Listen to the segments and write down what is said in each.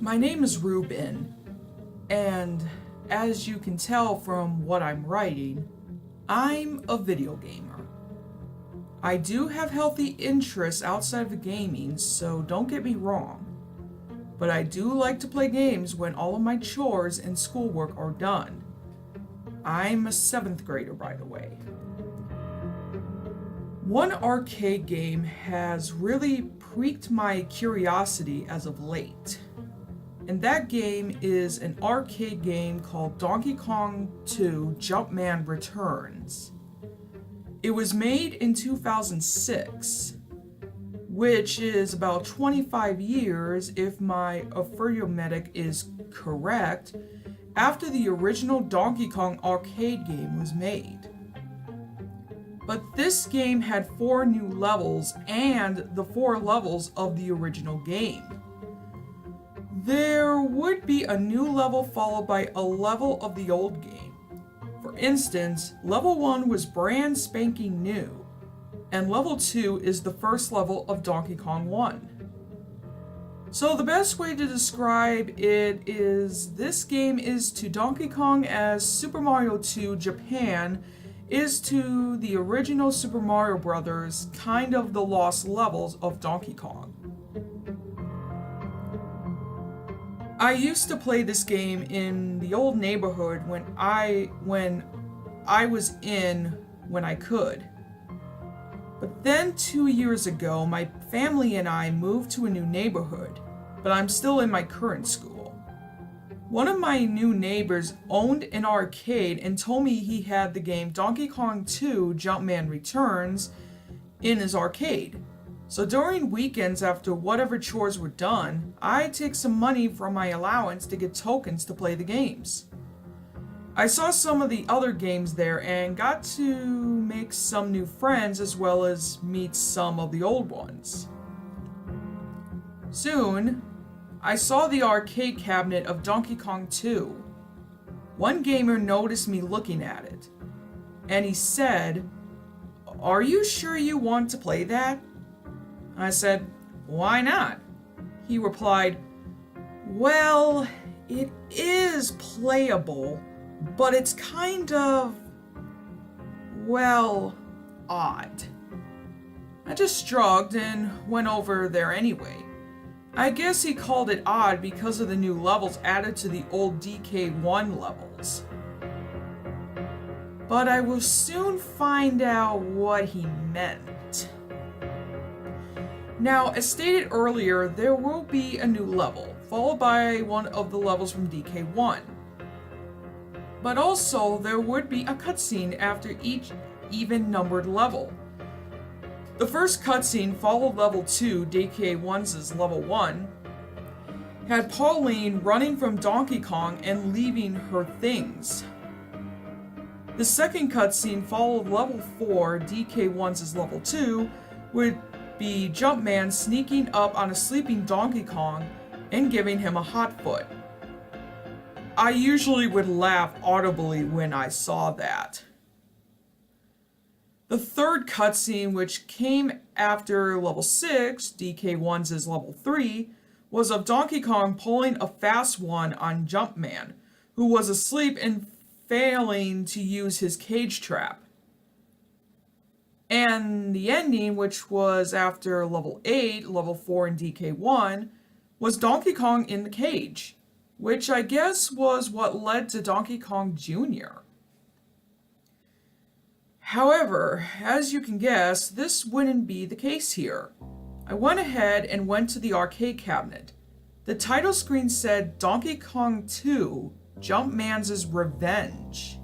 My name is Ruben, and as you can tell from what I'm writing, I'm a video gamer. I do have healthy interests outside of gaming, so don't get me wrong. But I do like to play games when all of my chores and schoolwork are done. I'm a 7th grader, by the way. One arcade game has really piqued my curiosity as of late. And that game is an arcade game called Donkey Kong 2 Jumpman Returns. It was made in 2006, which is about 25 years, if my arithmetic is correct, after the original Donkey Kong arcade game was made. But this game had 4 new levels and the 4 levels of the original game. There would be a new level followed by a level of the old game. For instance, level 1 was brand spanking new, and level 2 is the first level of Donkey Kong 1. So the best way to describe it is this game is to Donkey Kong as Super Mario 2 Japan is to the original Super Mario Bros. Kind of the lost levels of Donkey Kong. I used to play this game in the old neighborhood when I was in when I could. But then 2 years ago, my family and I moved to a new neighborhood, but I'm still in my current school. One of my new neighbors owned an arcade and told me he had the game Donkey Kong 2 Jumpman Returns in his arcade. So during weekends after whatever chores were done, I'd take some money from my allowance to get tokens to play the games. I saw some of the other games there and got to make some new friends as well as meet some of the old ones. Soon, I saw the arcade cabinet of Donkey Kong 2. One gamer noticed me looking at it, and he said, "Are you sure you want to play that?" I said, "Why not?" He replied, "Well, it is playable, but it's kind of, well, odd." I just shrugged and went over there anyway. I guess he called it odd because of the new levels added to the old DK1 levels. But I will soon find out what he meant. Now, as stated earlier, there will be a new level, followed by one of the levels from DK1. But also, there would be a cutscene after each even-numbered level. The first cutscene followed level 2, DK1's level 1, had Pauline running from Donkey Kong and leaving her things. The second cutscene followed level 4, DK1's level 2, with be Jumpman sneaking up on a sleeping Donkey Kong and giving him a hot foot. I usually would laugh audibly when I saw that. The third cutscene, which came after level 6, DK1's level 3, was of Donkey Kong pulling a fast one on Jumpman, who was asleep and failing to use his cage trap. And the ending, which was after level 8, level 4 in DK1, was Donkey Kong in the cage, which I guess was what led to Donkey Kong Jr. However, as you can guess, this wouldn't be the case here. I went ahead and went to the arcade cabinet. The title screen said Donkey Kong 2 Jumpman's Revenge.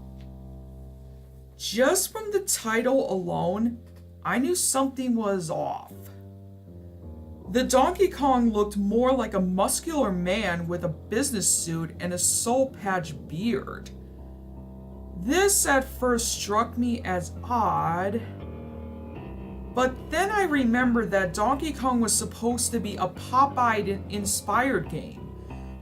Just from the title alone, I knew something was off. The Donkey Kong looked more like a muscular man with a business suit and a soul patch beard. This at first struck me as odd, but then I remembered that Donkey Kong was supposed to be a Popeye-inspired game,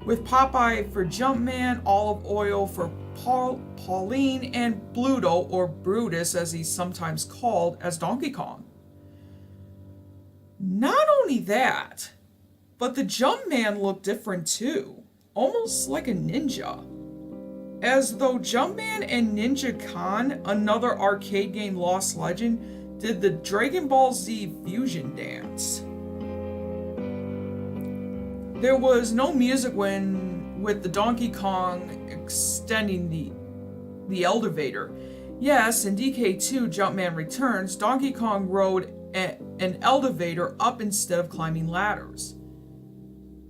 with Popeye for Jumpman, Olive Oil for Pauline, and Bluto, or Brutus as he's sometimes called, as Donkey Kong. Not only that, But the Jumpman looked different too, almost like a ninja. As though Jumpman and Ninja Khan, another arcade game lost legend, did the Dragon Ball Z fusion dance. There was no music with the Donkey Kong extending the elevator. Yes, in DK2 Jumpman Returns, Donkey Kong rode an elevator up instead of climbing ladders.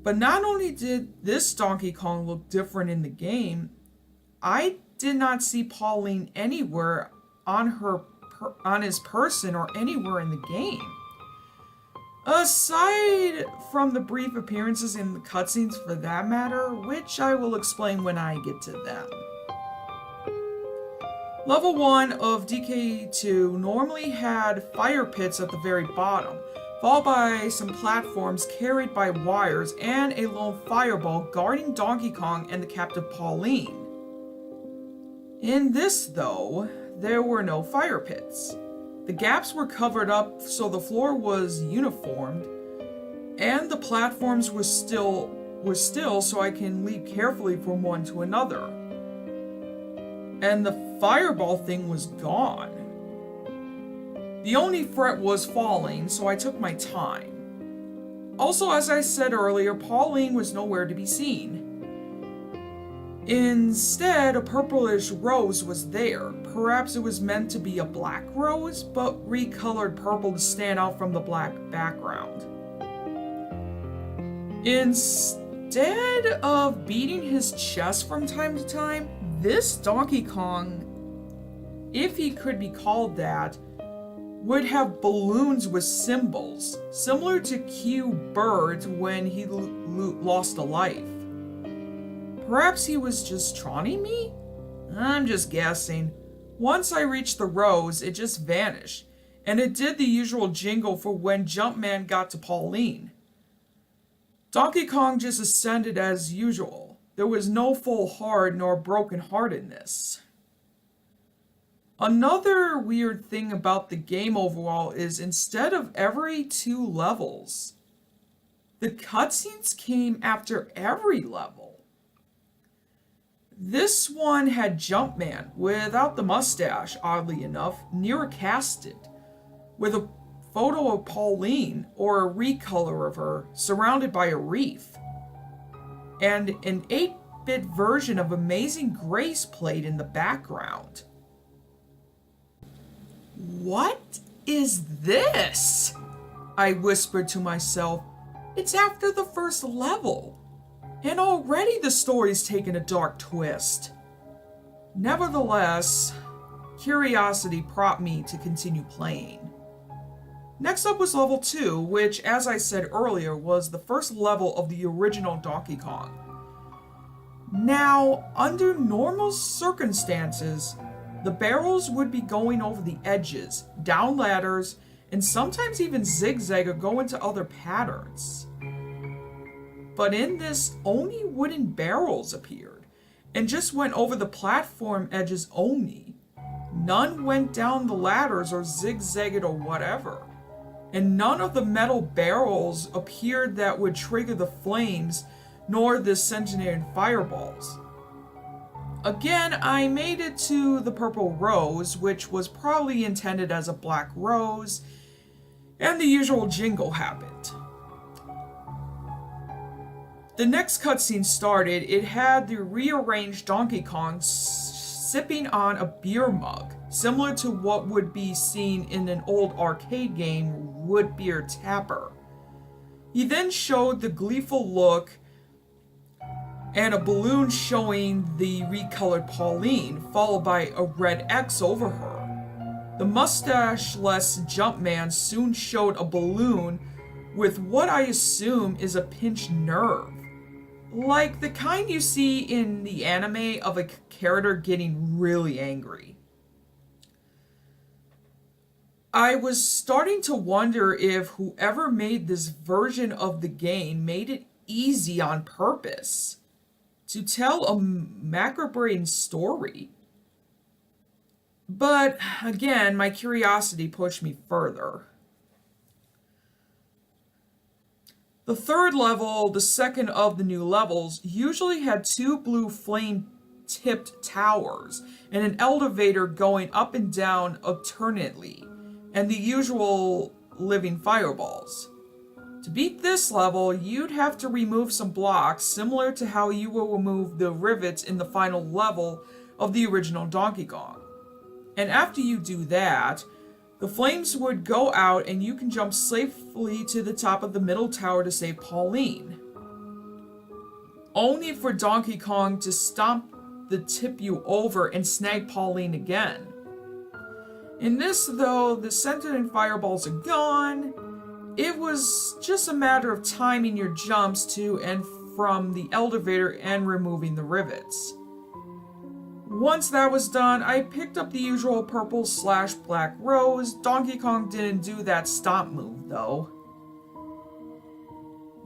But not only did this Donkey Kong look different in the game, I did not see Pauline anywhere on his person or anywhere in the game. Aside from the brief appearances in the cutscenes for that matter, which I will explain when I get to them. Level 1 of DK2 normally had fire pits at the very bottom, followed by some platforms carried by wires and a lone fireball guarding Donkey Kong and the captive Pauline. In this, though, there were no fire pits. The gaps were covered up so the floor was uniformed, and the platforms were still so I can leap carefully from one to another. And the fireball thing was gone. The only threat was falling, so I took my time. Also, as I said earlier, Pauline was nowhere to be seen. Instead, a purplish rose was there. Perhaps it was meant to be a black rose, but recolored purple to stand out from the black background. Instead of beating his chest from time to time, this Donkey Kong, if he could be called that, would have balloons with symbols, similar to Q Bird's when he lost a life. Perhaps he was just taunting me? I'm just guessing. Once I reached the rose, it just vanished, and it did the usual jingle for when Jumpman got to Pauline. Donkey Kong just ascended as usual. There was no full heart nor broken heart in this. Another weird thing about the game overall is instead of every 2 levels, the cutscenes came after every level. This one had Jumpman, without the mustache, oddly enough, near casted, with a photo of Pauline, or a recolor of her, surrounded by a wreath. And an 8-bit version of Amazing Grace played in the background. What is this? I whispered to myself. It's after the first level, and already the story's taken a dark twist. Nevertheless, curiosity prompted me to continue playing. Next up was level 2, which, as I said earlier, was the first level of the original Donkey Kong. Now, under normal circumstances, the barrels would be going over the edges, down ladders, and sometimes even zigzag or go into other patterns. But in this, only wooden barrels appeared, and just went over the platform edges only. None went down the ladders or zigzagged or whatever. And none of the metal barrels appeared that would trigger the flames, nor the sentient fireballs. Again, I made it to the purple rose, which was probably intended as a black rose, and the usual jingle happened. The next cutscene started. It had the rearranged Donkey Kong sipping on a beer mug, similar to what would be seen in an old arcade game, Wood Beer Tapper. He then showed the gleeful look and a balloon showing the recolored Pauline, followed by a red X over her. The mustache-less Jumpman soon showed a balloon with what I assume is a pinched nerve, like the kind you see in the anime of a character getting really angry. I was starting to wonder if whoever made this version of the game made it easy on purpose to tell a macabre story. But again, my curiosity pushed me further. The third level, the second of the new levels, usually had two blue flame-tipped towers and an elevator going up and down alternately, and the usual living fireballs. To beat this level, you'd have to remove some blocks similar to how you will remove the rivets in the final level of the original Donkey Kong. And after you do that, the flames would go out and you can jump safely to the top of the middle tower to save Pauline. Only for Donkey Kong to stomp the tip you over and snag Pauline again. In this though, the center and fireballs are gone. It was just a matter of timing your jumps to and from the elevator and removing the rivets. Once that was done, I picked up the usual purple/black rose. Donkey Kong didn't do that stomp move though.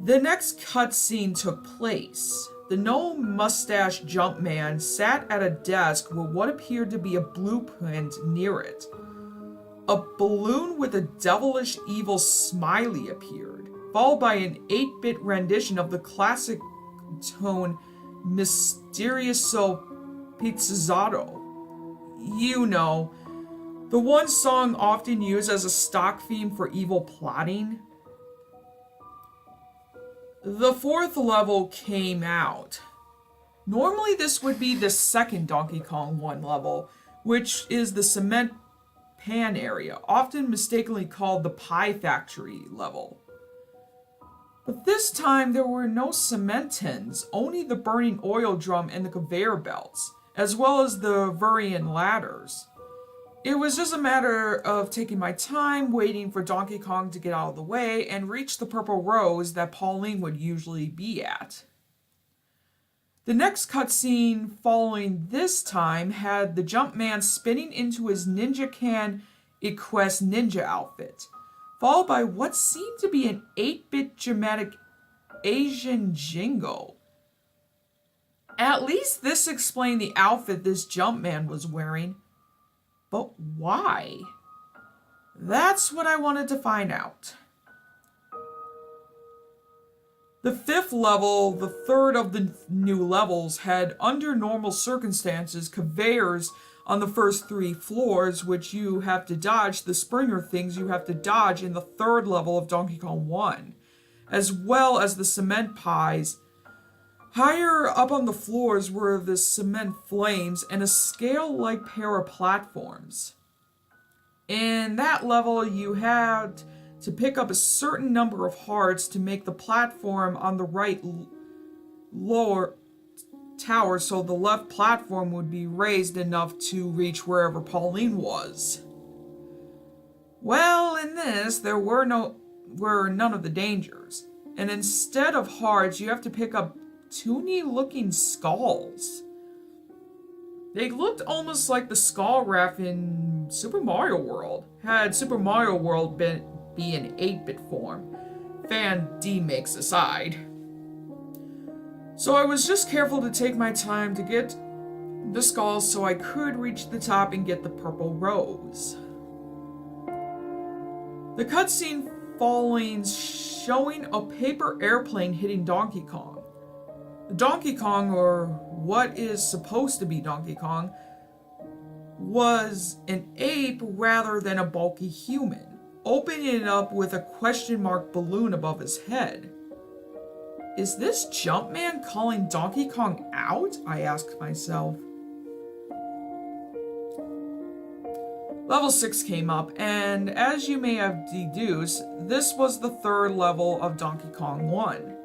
The next cutscene took place. The no-mustache Jumpman sat at a desk with what appeared to be a blueprint near it. A balloon with a devilish evil smiley appeared, followed by an 8-bit rendition of the classic tone Misterioso Pizzicato. You know, the one song often used as a stock theme for evil plotting. The fourth level came out. Normally this would be the second Donkey Kong 1 level, which is the cement pan area, often mistakenly called the Pie Factory level. But this time there were no cement tins, only the burning oil drum and the conveyor belts, as well as the Virian ladders. It was just a matter of taking my time, waiting for Donkey Kong to get out of the way and reach the purple rose that Pauline would usually be at. The next cutscene following this time had the Jumpman spinning into his Ninja Can Equest Ninja outfit, followed by what seemed to be an 8-bit dramatic Asian jingle. At least this explained the outfit this Jumpman was wearing. But why? That's what I wanted to find out. The fifth level, the third of the new levels, had, under normal circumstances, conveyors on the first 3 floors, which you have to dodge, the Springer things you have to dodge in the third level of Donkey Kong 1, as well as the cement pies. Higher up on the floors were the cement flames and a scale-like pair of platforms. In that level, you had to pick up a certain number of hearts to make the platform on the right lower tower so the left platform would be raised enough to reach wherever Pauline was. Well, in this, there were none of the dangers, and instead of hearts, you have to pick up toony-looking skulls. They looked almost like the skull wrap in Super Mario World, had Super Mario World be in 8-bit form, fan demakes aside. So I was just careful to take my time to get the skulls so I could reach the top and get the purple rose. The cutscene following showing a paper airplane hitting Donkey Kong. Donkey Kong, or what is supposed to be Donkey Kong, was an ape rather than a bulky human, opening it up with a question mark balloon above his head. Is this Jumpman calling Donkey Kong out? I asked myself. Level 6 came up, and as you may have deduced, this was the third level of Donkey Kong 1.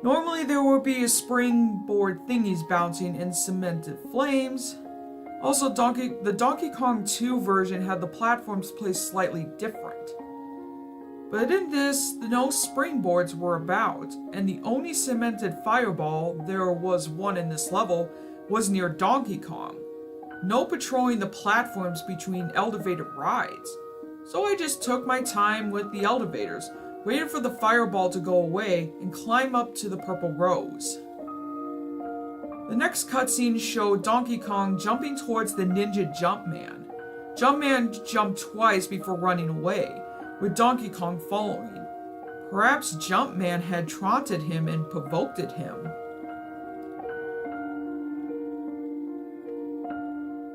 Normally there would be a springboard thingies bouncing in cemented flames. Also, the Donkey Kong 2 version had the platforms placed slightly different. But in this, no springboards were about, and the only cemented fireball, there was one in this level, was near Donkey Kong. No patrolling the platforms between elevated rides. So I just took my time with the elevators, waited for the fireball to go away, and climb up to the purple rose. The next cutscene showed Donkey Kong jumping towards the ninja Jumpman. Jumpman jumped twice before running away, with Donkey Kong following. Perhaps Jumpman had taunted him and provoked him.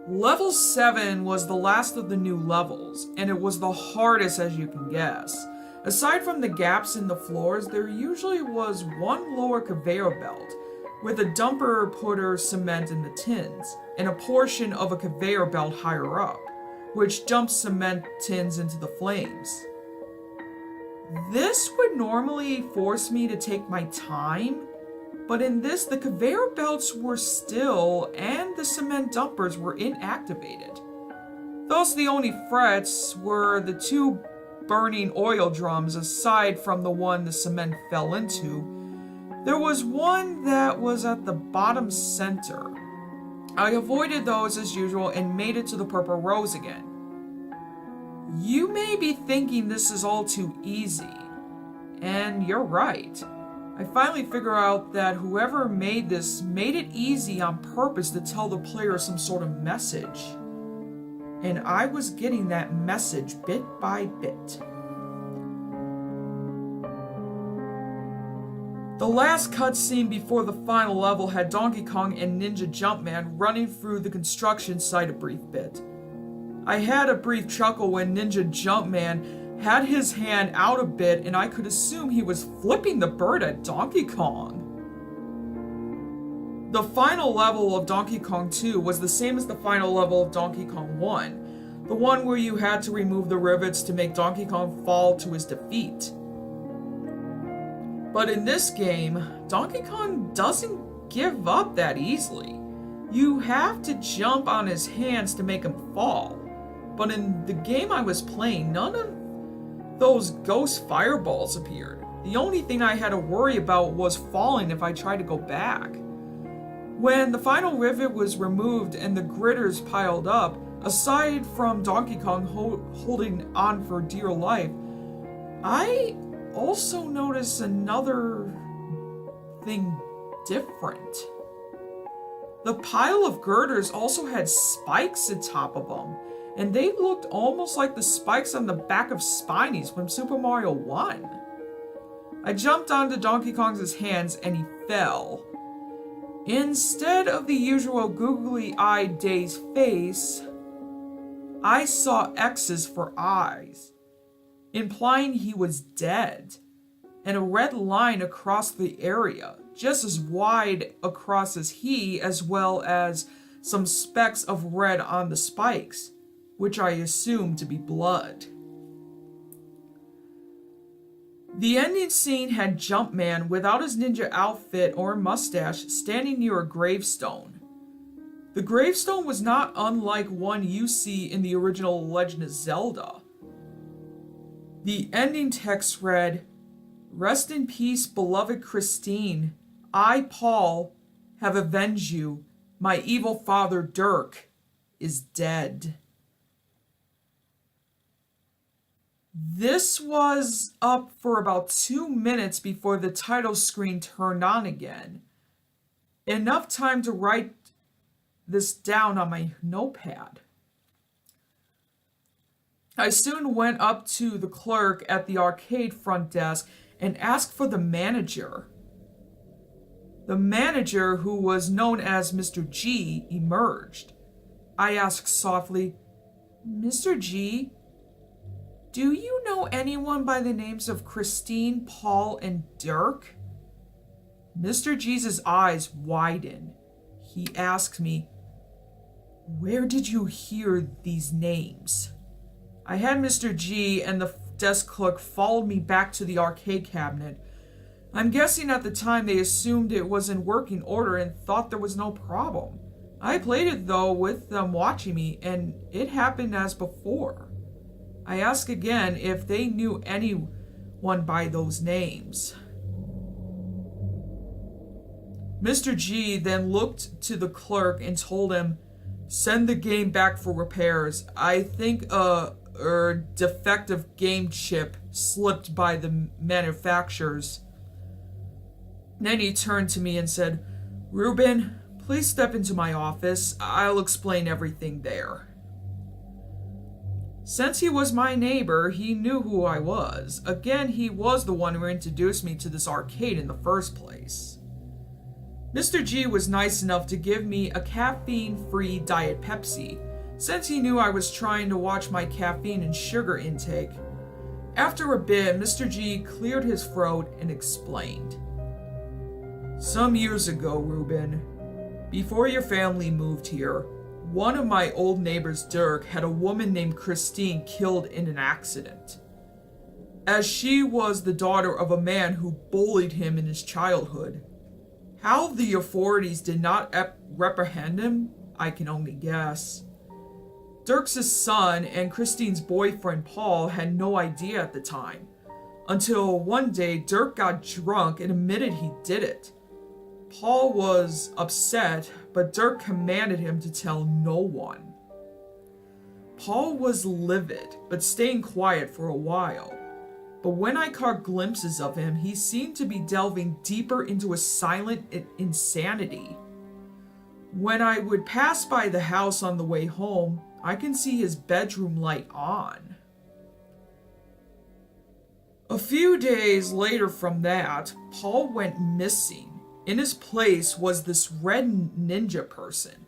Level 7 was the last of the new levels, and it was the hardest as you can guess. Aside from the gaps in the floors, there usually was one lower conveyor belt, with a dumper putter cement in the tins, and a portion of a conveyor belt higher up, which dumps cement tins into the flames. This would normally force me to take my time, but in this, the conveyor belts were still and the cement dumpers were inactivated. Thus, the only threats were the two burning oil drums aside from the one the cement fell into. There was one that was at the bottom center. I avoided those as usual and made it to the purple rose again. You may be thinking this is all too easy, and you're right. I finally figure out that whoever made this made it easy on purpose to tell the player some sort of message. And I was getting that message bit by bit. The last cutscene before the final level had Donkey Kong and Ninja Jumpman running through the construction site a brief bit. I had a brief chuckle when Ninja Jumpman had his hand out a bit and I could assume he was flipping the bird at Donkey Kong. The final level of Donkey Kong 2 was the same as the final level of Donkey Kong 1, the one where you had to remove the rivets to make Donkey Kong fall to his defeat. But in this game, Donkey Kong doesn't give up that easily. You have to jump on his hands to make him fall. But in the game I was playing, none of those ghost fireballs appeared. The only thing I had to worry about was falling if I tried to go back. When the final rivet was removed and the gritters piled up, aside from Donkey Kong holding on for dear life, I also noticed another thing different. The pile of girders also had spikes atop of them, and they looked almost like the spikes on the back of Spinies from Super Mario 1. I jumped onto Donkey Kong's hands and he fell. Instead of the usual googly-eyed dazed face, I saw X's for eyes, implying he was dead, and a red line across the area, just as wide across as he, as well as some specks of red on the spikes, which I assumed to be blood. The ending scene had Jumpman without his ninja outfit or mustache standing near a gravestone. The gravestone was not unlike one you see in the original Legend of Zelda. The ending text read, "Rest in peace, beloved Christine. I, Paul, have avenged you. My evil father, Dirk, is dead." This was up for about 2 minutes before the title screen turned on again. Enough time to write this down on my notepad. I soon went up to the clerk at the arcade front desk and asked for the manager. The manager, who was known as Mr. G, emerged. I asked softly, "Mr. G, do you know anyone by the names of Christine, Paul, and Dirk?" Mr. G's eyes widened. He asked me, "Where did you hear these names?" I had Mr. G and the desk clerk followed me back to the arcade cabinet. I'm guessing at the time they assumed it was in working order and thought there was no problem. I played it though with them watching me, and it happened as before. I asked again if they knew anyone by those names. Mr. G then looked to the clerk and told him, "Send the game back for repairs. I think a defective game chip slipped by the manufacturers." Then he turned to me and said, "Ruben, please step into my office. I'll explain everything there." Since he was my neighbor, he knew who I was. Again, he was the one who introduced me to this arcade in the first place. Mr. G was nice enough to give me a caffeine-free Diet Pepsi, since he knew I was trying to watch my caffeine and sugar intake. After a bit, Mr. G cleared his throat and explained. Some years ago, Ruben, before your family moved here, one of my old neighbors, Dirk, had a woman named Christine killed in an accident. As she was the daughter of a man who bullied him in his childhood. How the authorities did not reprehend him, I can only guess. Dirk's son and Christine's boyfriend Paul had no idea at the time, until one day Dirk got drunk and admitted he did it. Paul was upset, but Dirk commanded him to tell no one. Paul was livid, but staying quiet for a while. But when I caught glimpses of him, he seemed to be delving deeper into a silent insanity. When I would pass by the house on the way home, I can see his bedroom light on. A few days later from that, Paul went missing. In his place was this red ninja person.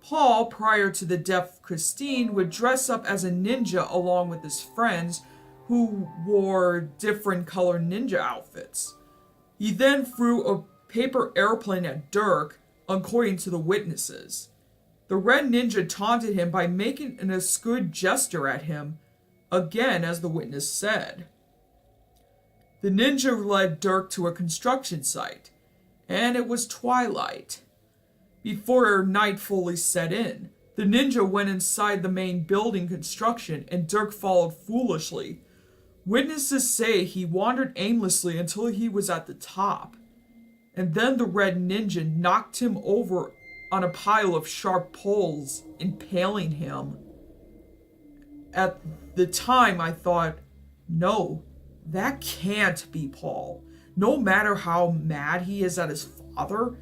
Paul, prior to the death of Christine, would dress up as a ninja along with his friends who wore different color ninja outfits. He then threw a paper airplane at Dirk, according to the witnesses. The red ninja taunted him by making an obscure gesture at him, again as the witness said. The ninja led Dirk to a construction site, and it was twilight. Before night fully set in, the ninja went inside the main building construction and Dirk followed foolishly. Witnesses say he wandered aimlessly until he was at the top, and then the red ninja knocked him over on a pile of sharp poles, impaling him. At the time I thought, no, that can't be Paul. No matter how mad he is at his father,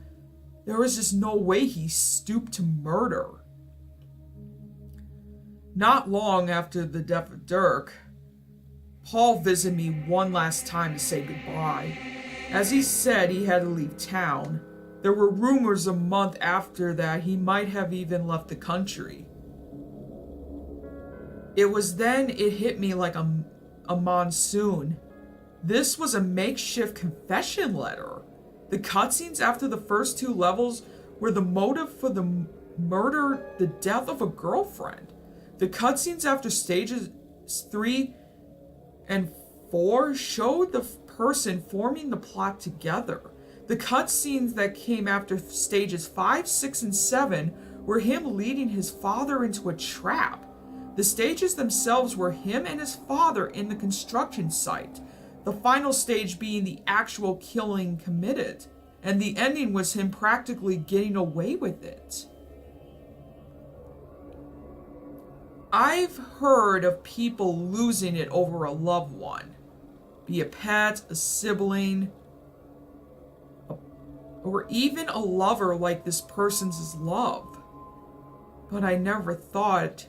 there is just no way he stooped to murder. Not long after the death of Dirk, Paul visited me one last time to say goodbye. As he said he had to leave town, there were rumors a month after that he might have even left the country. It was then it hit me like a monsoon. This was a makeshift confession letter. The cutscenes after the first two levels were the motive for the murder, the death of a girlfriend. The cutscenes after stages 3 and 4 showed the person forming the plot together. The cutscenes that came after stages 5, 6, and 7 were him leading his father into a trap. The stages themselves were him and his father in the construction site, the final stage being the actual killing committed, and the ending was him practically getting away with it. I've heard of people losing it over a loved one, be a pet, a sibling, or even a lover like this person's love. But I never thought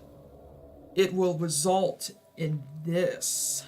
it will result in this.